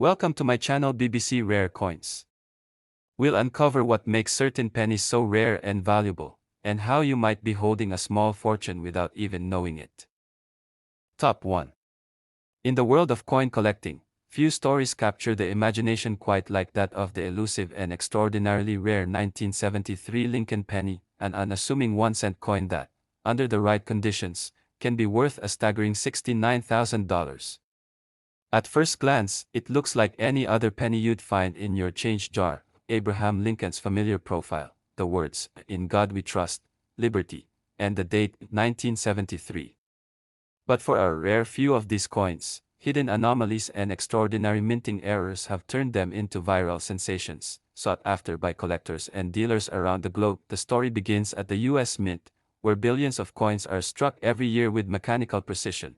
Welcome to my channel BBC Rare Coins. We'll uncover what makes certain pennies so rare and valuable, and how you might be holding a small fortune without even knowing it. Top 1. In the world of coin collecting, few stories capture the imagination quite like that of the elusive and extraordinarily rare 1973 Lincoln penny, an unassuming 1-cent coin that, under the right conditions, can be worth a staggering $69,000. At first glance, it looks like any other penny you'd find in your change jar. Abraham Lincoln's familiar profile, the words, "In God We Trust," "Liberty," and the date, 1973. But for a rare few of these coins, hidden anomalies and extraordinary minting errors have turned them into viral sensations, sought after by collectors and dealers around the globe. The story begins at the US Mint, where billions of coins are struck every year with mechanical precision.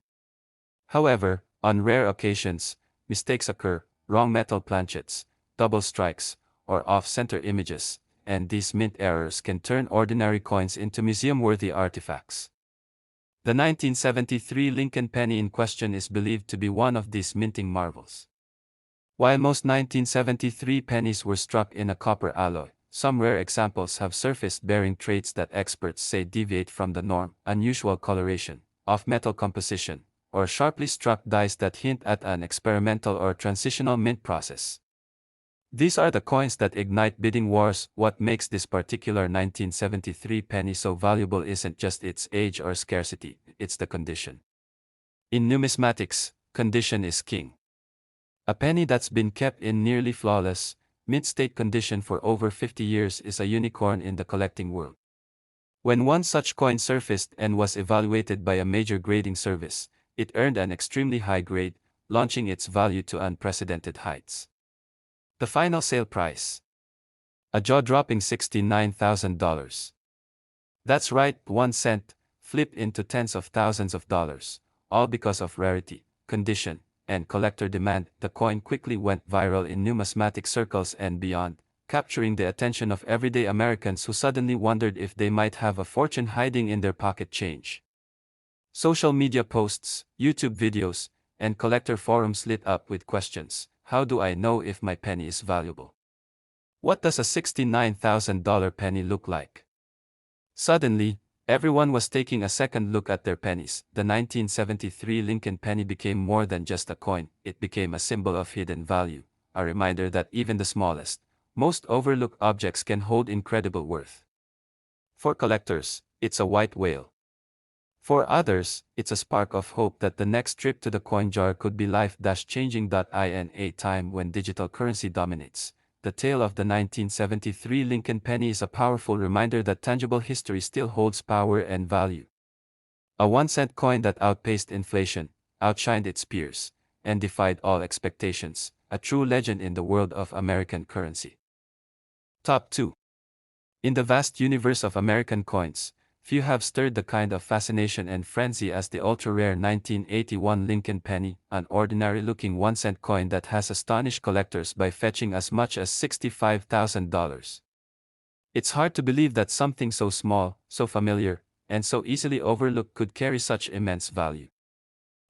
However, on rare occasions, mistakes occur, wrong metal planchets, double strikes, or off-center images, and these mint errors can turn ordinary coins into museum-worthy artifacts. The 1973 Lincoln penny in question is believed to be one of these minting marvels. While most 1973 pennies were struck in a copper alloy, some rare examples have surfaced bearing traits that experts say deviate from the norm: unusual coloration, off-metal composition, or sharply struck dies that hint at an experimental or transitional mint process. These are the coins that ignite bidding wars. What makes this particular 1973 penny so valuable isn't just its age or scarcity, it's the condition. In numismatics, condition is king. A penny that's been kept in nearly flawless, mint-state condition for over 50 years is a unicorn in the collecting world. When one such coin surfaced and was evaluated by a major grading service, it earned an extremely high grade, launching its value to unprecedented heights. The final sale price: a jaw-dropping $69,000. That's right, 1 cent, flipped into tens of thousands of dollars, all because of rarity, condition, and collector demand. The coin quickly went viral in numismatic circles and beyond, capturing the attention of everyday Americans who suddenly wondered if they might have a fortune hiding in their pocket change. Social media posts, YouTube videos, and collector forums lit up with questions. How do I know if my penny is valuable? What does a $69,000 penny look like? Suddenly, everyone was taking a second look at their pennies. The 1973 Lincoln penny became more than just a coin. It became a symbol of hidden value, a reminder that even the smallest, most overlooked objects can hold incredible worth. For collectors, it's a white whale. For others, it's a spark of hope that the next trip to the coin jar could be life-changing. In a time when digital currency dominates, the tale of the 1973 Lincoln penny is a powerful reminder that tangible history still holds power and value. A 1-cent coin that outpaced inflation, outshined its peers, and defied all expectations, a true legend in the world of American currency. Top 2. In the vast universe of American coins, few have stirred the kind of fascination and frenzy as the ultra-rare 1981 Lincoln penny, an ordinary-looking 1-cent coin that has astonished collectors by fetching as much as $65,000. It's hard to believe that something so small, so familiar, and so easily overlooked could carry such immense value.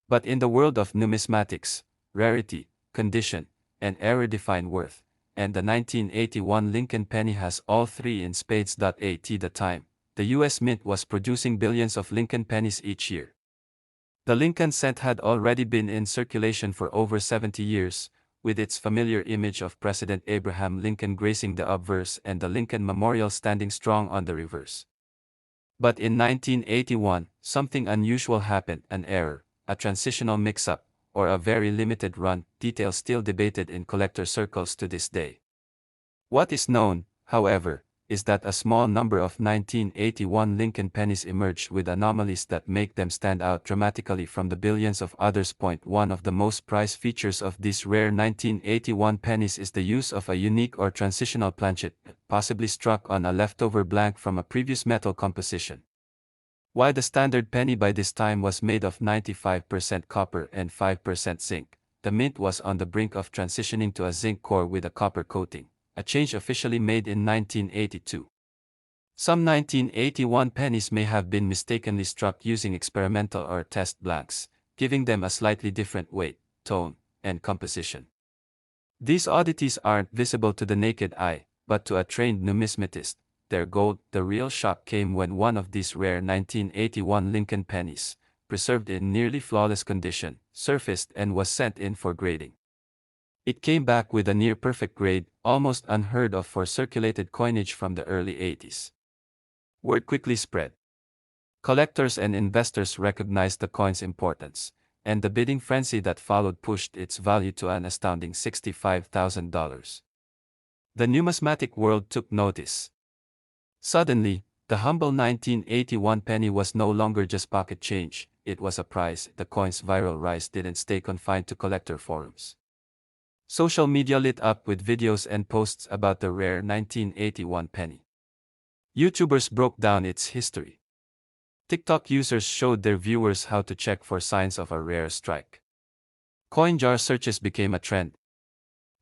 But in the world of numismatics, rarity, condition, and error define worth, and the 1981 Lincoln penny has all three in spades. At the time, the US Mint was producing billions of Lincoln pennies each year. The Lincoln cent had already been in circulation for over 70 years, with its familiar image of President Abraham Lincoln gracing the obverse and the Lincoln Memorial standing strong on the reverse. But in 1981, something unusual happened: an error, a transitional mix-up, or a very limited run, details still debated in collector circles to this day. What is known, however, is that a small number of 1981 Lincoln pennies emerged with anomalies that make them stand out dramatically from the billions of others. One of the most prized features of these rare 1981 pennies is the use of a unique or transitional planchet, possibly struck on a leftover blank from a previous metal composition. While the standard penny by this time was made of 95% copper and 5% zinc, the mint was on the brink of transitioning to a zinc core with a copper coating, a change officially made in 1982. Some 1981 pennies may have been mistakenly struck using experimental or test blanks, giving them a slightly different weight, tone, and composition. These oddities aren't visible to the naked eye, but to a trained numismatist. Their gold. The real shock came when one of these rare 1981 Lincoln pennies, preserved in nearly flawless condition, surfaced and was sent in for grading. It came back with a near-perfect grade, almost unheard of for circulated coinage from the early 80s. Word quickly spread. Collectors and investors recognized the coin's importance, and the bidding frenzy that followed pushed its value to an astounding $65,000. The numismatic world took notice. Suddenly, the humble 1981 penny was no longer just pocket change, it was a prize. The coin's viral rise didn't stay confined to collector forums. Social media lit up with videos and posts about the rare 1981 penny. YouTubers broke down its history. TikTok users showed their viewers how to check for signs of a rare strike. Coin jar searches became a trend.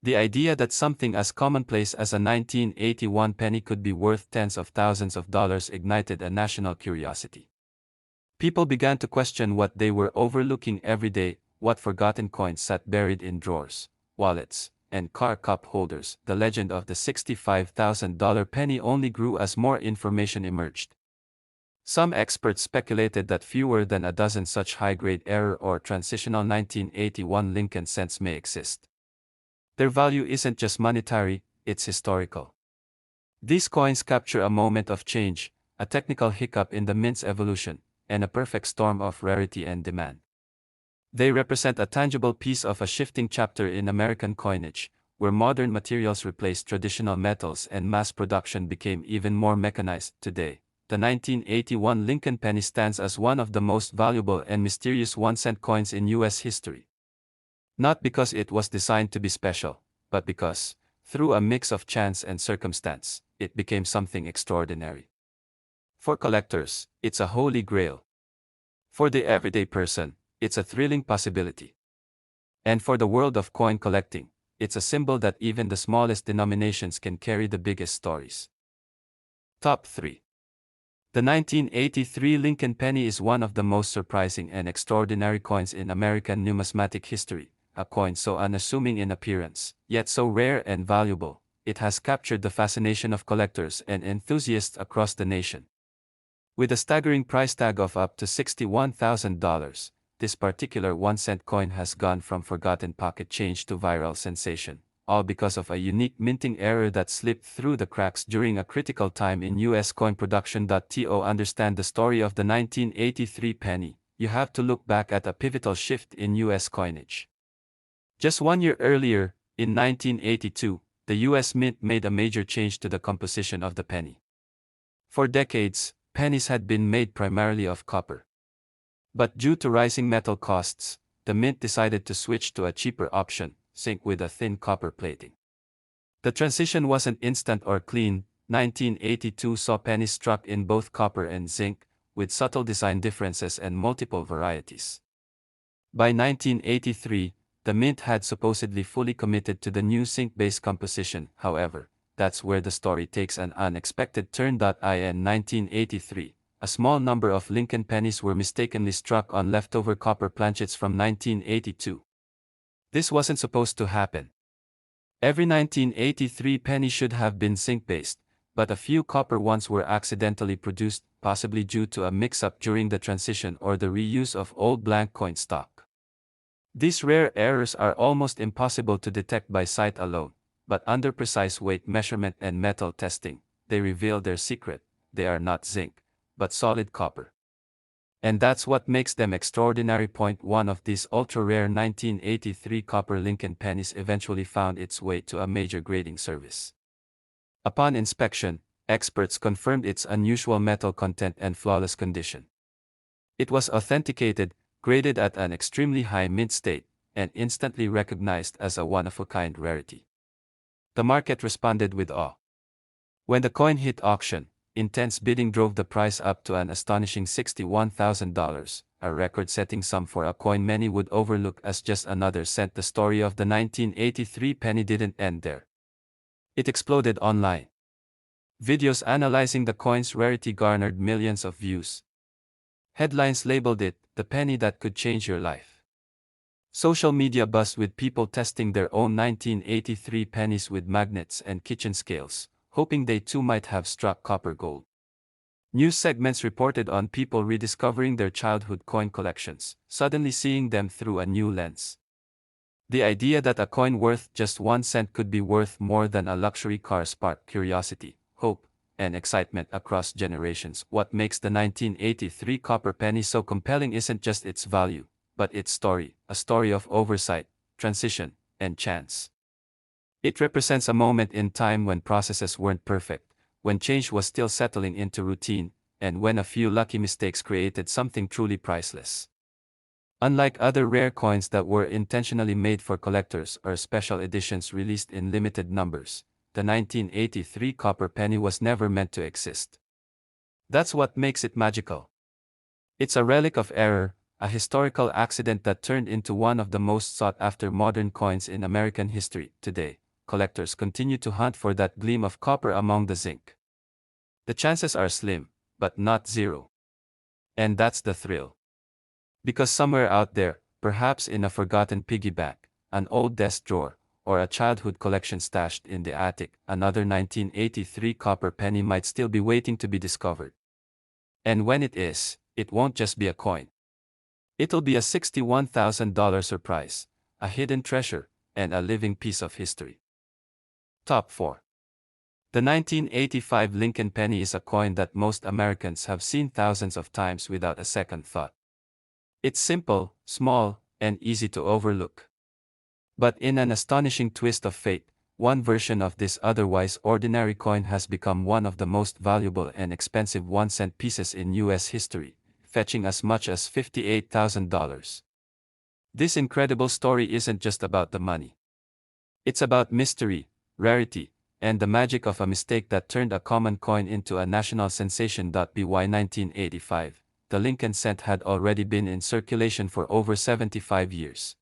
The idea that something as commonplace as a 1981 penny could be worth tens of thousands of dollars ignited a national curiosity. People began to question what they were overlooking every day, what forgotten coins sat buried in drawers, wallets, and car cup holders. The legend of the $65,000 penny only grew as more information emerged. Some experts speculated that fewer than a dozen such high-grade error or transitional 1981 Lincoln cents may exist. Their value isn't just monetary, it's historical. These coins capture a moment of change, a technical hiccup in the mint's evolution, and a perfect storm of rarity and demand. They represent a tangible piece of a shifting chapter in American coinage, where modern materials replaced traditional metals and mass production became even more mechanized. Today, the 1981 Lincoln penny stands as one of the most valuable and mysterious 1-cent coins in U.S. history. Not because it was designed to be special, but because, through a mix of chance and circumstance, it became something extraordinary. For collectors, it's a holy grail. For the everyday person, it's a thrilling possibility. And for the world of coin collecting, it's a symbol that even the smallest denominations can carry the biggest stories. Top 3. The 1983 Lincoln penny is one of the most surprising and extraordinary coins in American numismatic history, a coin so unassuming in appearance, yet so rare and valuable, it has captured the fascination of collectors and enthusiasts across the nation. With a staggering price tag of up to $61,000, this particular 1-cent coin has gone from forgotten pocket change to viral sensation, all because of a unique minting error that slipped through the cracks during a critical time in U.S. coin production. To understand the story of the 1983 penny, you have to look back at a pivotal shift in U.S. coinage. Just 1 year earlier, in 1982, the U.S. Mint made a major change to the composition of the penny. For decades, pennies had been made primarily of copper. But due to rising metal costs, the mint decided to switch to a cheaper option, zinc with a thin copper plating. The transition wasn't instant or clean. 1982 saw pennies struck in both copper and zinc, with subtle design differences and multiple varieties. By 1983, the mint had supposedly fully committed to the new zinc-based composition. However, that's where the story takes an unexpected turn. In 1983, a small number of Lincoln pennies were mistakenly struck on leftover copper planchets from 1982. This wasn't supposed to happen. Every 1983 penny should have been zinc-based, but a few copper ones were accidentally produced, possibly due to a mix-up during the transition or the reuse of old blank coin stock. These rare errors are almost impossible to detect by sight alone, but under precise weight measurement and metal testing, they reveal their secret: they are not zinc, but solid copper. And that's what makes them extraordinary. One of these ultra-rare 1983 copper Lincoln pennies eventually found its way to a major grading service. Upon inspection, experts confirmed its unusual metal content and flawless condition. It was authenticated, graded at an extremely high mint state, and instantly recognized as a one-of-a-kind rarity. The market responded with awe. When the coin hit auction, intense bidding drove the price up to an astonishing $61,000, a record-setting sum for a coin many would overlook as just another cent. The story of the 1983 penny didn't end there. It exploded online. Videos analyzing the coin's rarity garnered millions of views. Headlines labeled it, "the penny that could change your life." Social media buzzed with people testing their own 1983 pennies with magnets and kitchen scales, hoping they too might have struck copper gold. News segments reported on people rediscovering their childhood coin collections, suddenly seeing them through a new lens. The idea that a coin worth just 1 cent could be worth more than a luxury car sparked curiosity, hope, and excitement across generations. What makes the 1983 copper penny so compelling isn't just its value, but its story, a story of oversight, transition, and chance. It represents a moment in time when processes weren't perfect, when change was still settling into routine, and when a few lucky mistakes created something truly priceless. Unlike other rare coins that were intentionally made for collectors or special editions released in limited numbers, the 1983 copper penny was never meant to exist. That's what makes it magical. It's a relic of error, a historical accident that turned into one of the most sought-after modern coins in American history. Today, collectors continue to hunt for that gleam of copper among the zinc. The chances are slim, but not zero. And that's the thrill. Because somewhere out there, perhaps in a forgotten piggy bank, an old desk drawer, or a childhood collection stashed in the attic, another 1983 copper penny might still be waiting to be discovered. And when it is, it won't just be a coin. It'll be a $61,000 surprise, a hidden treasure, and a living piece of history. Top 4. The 1985 Lincoln penny is a coin that most Americans have seen thousands of times without a second thought. It's simple, small, and easy to overlook. But in an astonishing twist of fate, one version of this otherwise ordinary coin has become one of the most valuable and expensive 1-cent pieces in U.S. history, fetching as much as $58,000. This incredible story isn't just about the money. It's about mystery, rarity, and the magic of a mistake that turned a common coin into a national sensation. By 1985, the Lincoln cent had already been in circulation for over 75 years.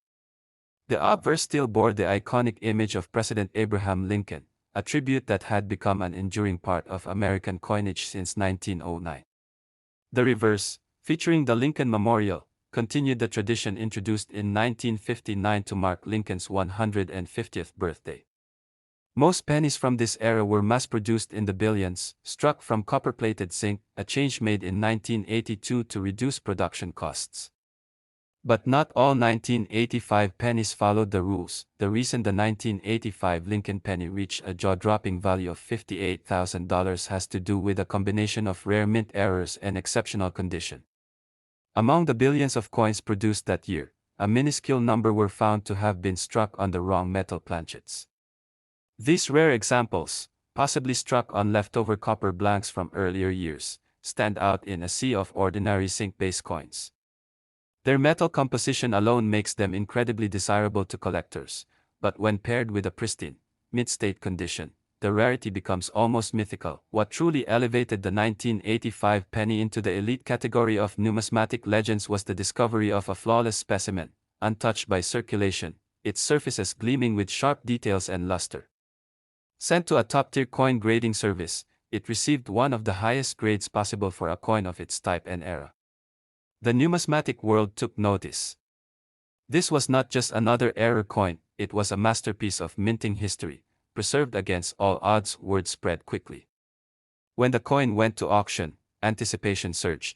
The obverse still bore the iconic image of President Abraham Lincoln, a tribute that had become an enduring part of American coinage since 1909. The reverse, featuring the Lincoln Memorial, continued the tradition introduced in 1959 to mark Lincoln's 150th birthday. Most pennies from this era were mass-produced in the billions, struck from copper-plated zinc, a change made in 1982 to reduce production costs. But not all 1985 pennies followed the rules. The reason the 1985 Lincoln penny reached a jaw-dropping value of $58,000 has to do with a combination of rare mint errors and exceptional condition. Among the billions of coins produced that year, a minuscule number were found to have been struck on the wrong metal planchets. These rare examples, possibly struck on leftover copper blanks from earlier years, stand out in a sea of ordinary zinc-based coins. Their metal composition alone makes them incredibly desirable to collectors, but when paired with a pristine, mint-state condition, the rarity becomes almost mythical. What truly elevated the 1985 penny into the elite category of numismatic legends was the discovery of a flawless specimen, untouched by circulation, its surfaces gleaming with sharp details and luster. Sent to a top-tier coin grading service, it received one of the highest grades possible for a coin of its type and era. The numismatic world took notice. This was not just another error coin, it was a masterpiece of minting history, preserved against all odds. Word spread quickly. When the coin went to auction, anticipation surged.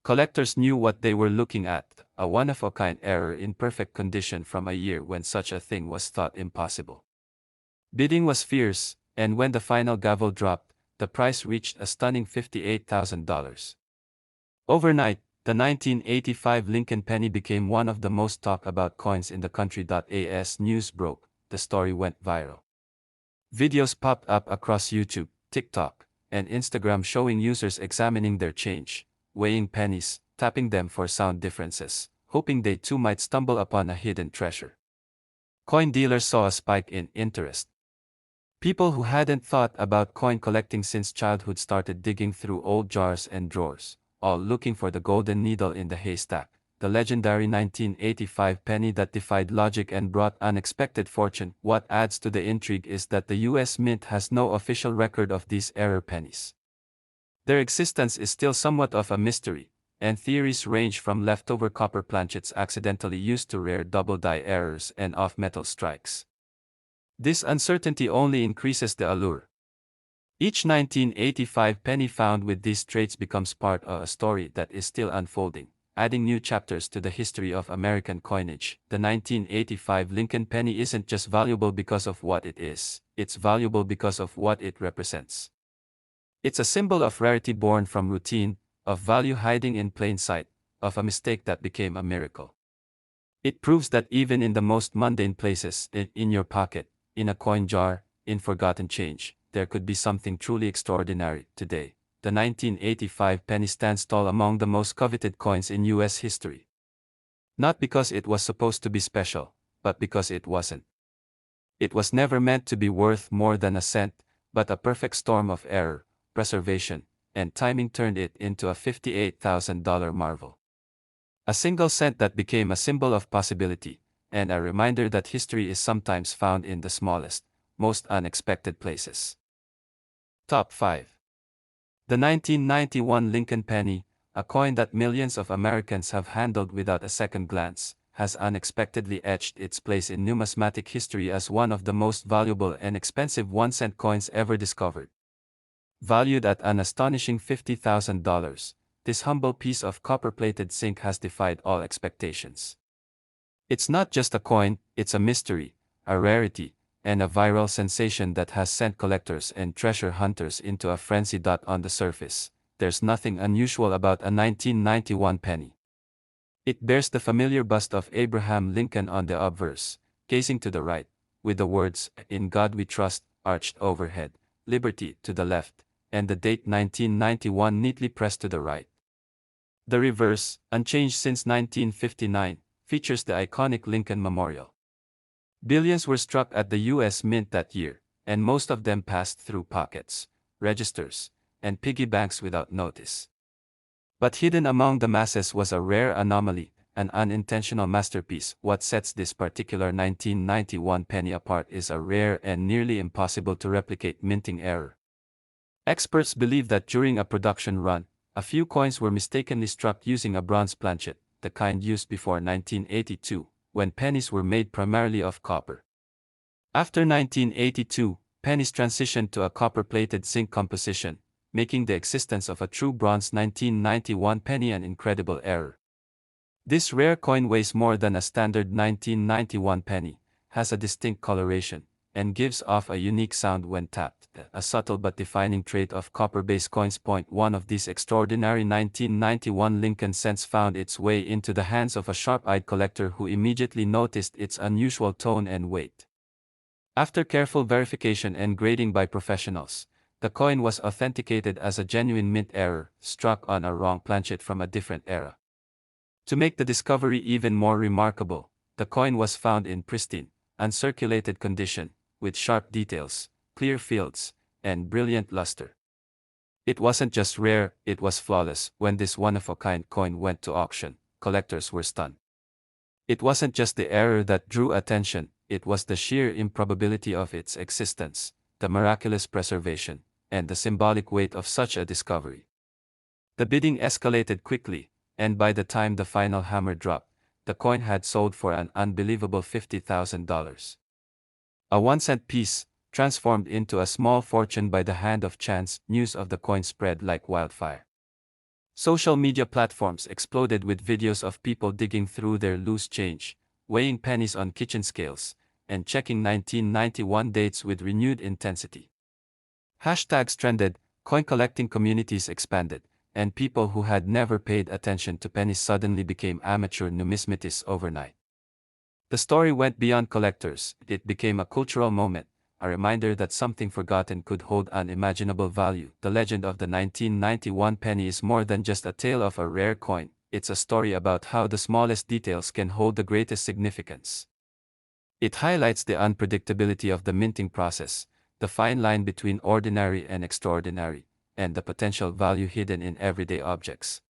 Collectors knew what they were looking at, a one-of-a-kind error in perfect condition from a year when such a thing was thought impossible. Bidding was fierce, and when the final gavel dropped, the price reached a stunning $58,000. Overnight, the 1985 Lincoln penny became one of the most talked about coins in the country. As news broke, the story went viral. Videos popped up across YouTube, TikTok, and Instagram showing users examining their change, weighing pennies, tapping them for sound differences, hoping they too might stumble upon a hidden treasure. Coin dealers saw a spike in interest. People who hadn't thought about coin collecting since childhood started digging through old jars and drawers, all looking for the golden needle in the haystack, the legendary 1985 penny that defied logic and brought unexpected fortune. What adds to the intrigue is that the US Mint has no official record of these error pennies. Their existence is still somewhat of a mystery, and theories range from leftover copper planchets accidentally used to rare double-die errors and off-metal strikes. This uncertainty only increases the allure. Each 1985 penny found with these traits becomes part of a story that is still unfolding, adding new chapters to the history of American coinage. The 1985 Lincoln penny isn't just valuable because of what it is, it's valuable because of what it represents. It's a symbol of rarity born from routine, of value hiding in plain sight, of a mistake that became a miracle. It proves that even in the most mundane places, in your pocket, in a coin jar, in forgotten change, there could be something truly extraordinary. Today, the 1985 penny stands tall among the most coveted coins in US history. Not because it was supposed to be special, but because it wasn't. It was never meant to be worth more than a cent, but a perfect storm of error, preservation, and timing turned it into a $58,000 marvel. A single cent that became a symbol of possibility, and a reminder that history is sometimes found in the smallest, most unexpected places. Top 5. The 1991 Lincoln Penny, a coin that millions of Americans have handled without a second glance, has unexpectedly etched its place in numismatic history as one of the most valuable and expensive 1-cent coins ever discovered. Valued at an astonishing $50,000, this humble piece of copper-plated zinc has defied all expectations. It's not just a coin, it's a mystery, a rarity, and a viral sensation that has sent collectors and treasure hunters into a frenzy. On the surface, there's nothing unusual about a 1991 penny. It bears the familiar bust of Abraham Lincoln on the obverse, gazing to the right, with the words, "In God We Trust," arched overhead, "Liberty" to the left, and the date 1991 neatly pressed to the right. The reverse, unchanged since 1959, features the iconic Lincoln Memorial. Billions were struck at the U.S. Mint that year, and most of them passed through pockets, registers, and piggy banks without notice. But hidden among the masses was a rare anomaly, an unintentional masterpiece. What sets this particular 1991 penny apart is a rare and nearly impossible to replicate minting error. Experts believe that during a production run, a few coins were mistakenly struck using a bronze planchet, the kind used before 1982, when pennies were made primarily of copper. After 1982, pennies transitioned to a copper-plated zinc composition, making the existence of a true bronze 1991 penny an incredible error. This rare coin weighs more than a standard 1991 penny, has a distinct coloration, and gives off a unique sound when tapped, a subtle but defining trait of copper-based coins. One of these extraordinary 1991 Lincoln cents found its way into the hands of a sharp-eyed collector who immediately noticed its unusual tone and weight. After careful verification and grading by professionals, the coin was authenticated as a genuine mint error, struck on a wrong planchet from a different era. To make the discovery even more remarkable, the coin was found in pristine, uncirculated condition, with sharp details, clear fields, and brilliant luster. It wasn't just rare, it was flawless. When this one-of-a-kind coin went to auction, collectors were stunned. It wasn't just the error that drew attention, it was the sheer improbability of its existence, the miraculous preservation, and the symbolic weight of such a discovery. The bidding escalated quickly, and by the time the final hammer dropped, the coin had sold for an unbelievable $50,000. A 1-cent piece, transformed into a small fortune by the hand of chance. News of the coin spread like wildfire. Social media platforms exploded with videos of people digging through their loose change, weighing pennies on kitchen scales, and checking 1991 dates with renewed intensity. Hashtags trended, coin collecting communities expanded, and people who had never paid attention to pennies suddenly became amateur numismatists overnight. The story went beyond collectors, it became a cultural moment, a reminder that something forgotten could hold unimaginable value. The legend of the 1991 penny is more than just a tale of a rare coin, it's a story about how the smallest details can hold the greatest significance. It highlights the unpredictability of the minting process, the fine line between ordinary and extraordinary, and the potential value hidden in everyday objects.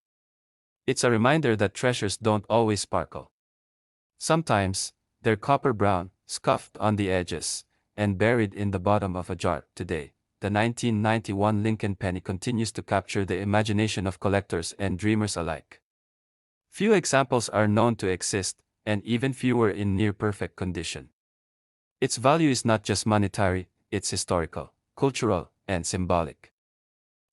It's a reminder that treasures don't always sparkle. Sometimes, they're copper brown, scuffed on the edges, and buried in the bottom of a jar. Today, the 1991 Lincoln penny continues to capture the imagination of collectors and dreamers alike. Few examples are known to exist, and even fewer in near-perfect condition. Its value is not just monetary, it's historical, cultural, and symbolic.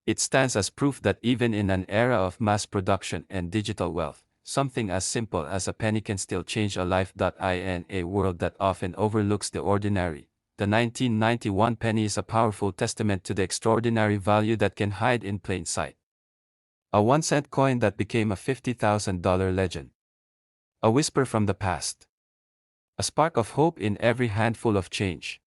It stands as proof that even in an era of mass production and digital wealth, something as simple as a penny can still change a life. In a world that often overlooks the ordinary, the 1991 penny is a powerful testament to the extraordinary value that can hide in plain sight. A 1-cent coin that became a $50,000 legend. A whisper from the past. A spark of hope in every handful of change.